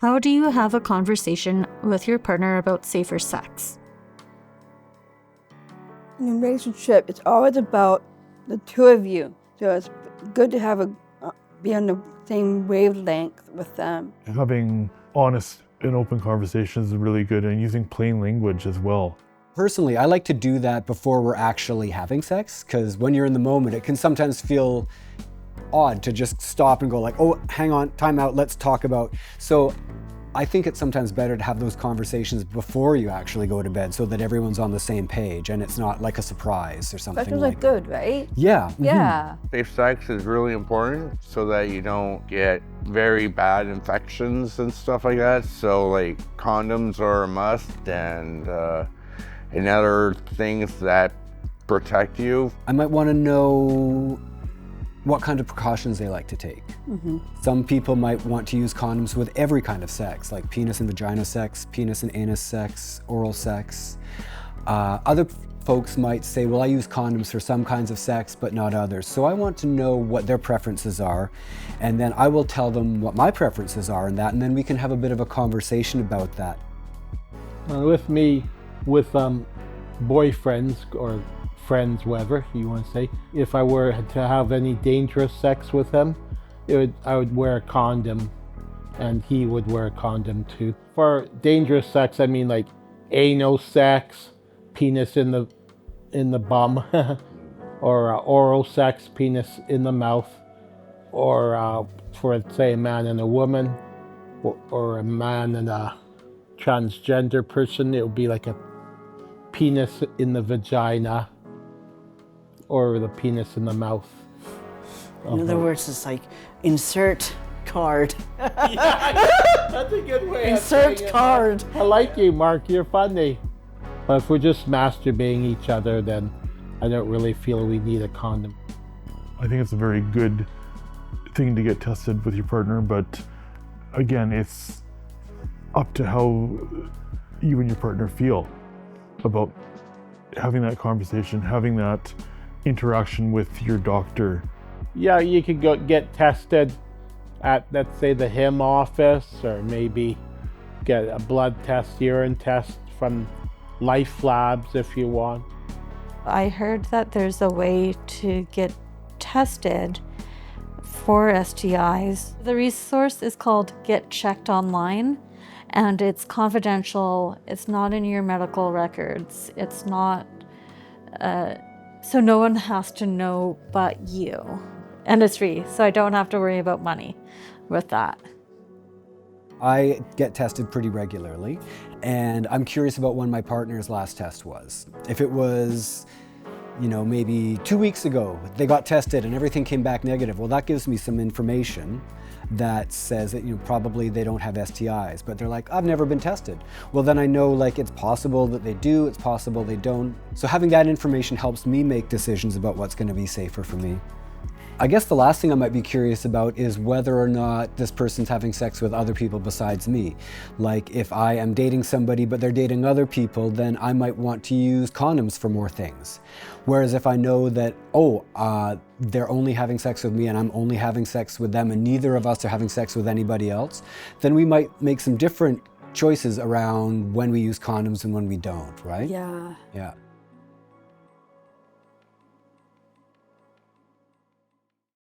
How do you have a conversation with your partner about safer sex? In a relationship, it's always about the two of you. So it's good to have be on the same wavelength with them. Having honest and open conversations is really good, and using plain language as well. Personally, I like to do that before we're actually having sex, because when you're in the moment, it can sometimes feel odd to just stop and go like, oh, hang on, time out, let's talk about. So I think it's sometimes better to have those conversations before you actually go to bed so that everyone's on the same page and it's not like a surprise or something Questions like are good, right? Yeah. Yeah. Safe sex is really important so that you don't get very bad infections and stuff like that. So like condoms are a must, and other things that protect you. I might want to know what kind of precautions they like to take. Some people might want to use condoms with every kind of sex, like penis and vagina sex, penis and anus sex, oral sex. Other folks might say, well, I use condoms for some kinds of sex, but not others. So I want to know what their preferences are, and then I will tell them what my preferences are in that, and then we can have a bit of a conversation about that. With me, with boyfriends or friends, whatever you want to say, if I were to have any dangerous sex with him, I would wear a condom, and he would wear a condom too. For dangerous sex, I mean like anal sex, penis in the bum, or oral sex, penis in the mouth, or for say a man and a woman, or a man and a transgender person, it would be like a penis in the vagina, or the penis in the mouth. In other words, it's like insert card. Yeah, that's a good way. Insert card. I like you, Mark. You're funny. But if we're just masturbating each other, then I don't really feel we need a condom. I think it's a very good thing to get tested with your partner, but again, it's up to how you and your partner feel about having that conversation, having that interaction with your doctor. Yeah, you could go get tested at, let's say, the HIM office, or maybe get a blood test, urine test from Life Labs if you want. I heard that there's a way to get tested for STIs. The resource is called Get Checked Online, and it's confidential. It's not in your medical records. It's not, so no one has to know but you. And it's free, so I don't have to worry about money with that. I get tested pretty regularly, and I'm curious about when my partner's last test was. If it was, maybe 2 weeks ago, they got tested and everything came back negative, well, that gives me some information that says that probably they don't have STIs, but they're like, I've never been tested. Well, then I know like it's possible that they do, it's possible they don't. So having that information helps me make decisions about what's going to be safer for me. I guess the last thing I might be curious about is whether or not this person's having sex with other people besides me. Like if I am dating somebody but they're dating other people, then I might want to use condoms for more things. Whereas if I know that, they're only having sex with me and I'm only having sex with them and neither of us are having sex with anybody else, then we might make some different choices around when we use condoms and when we don't, right? Yeah. Yeah.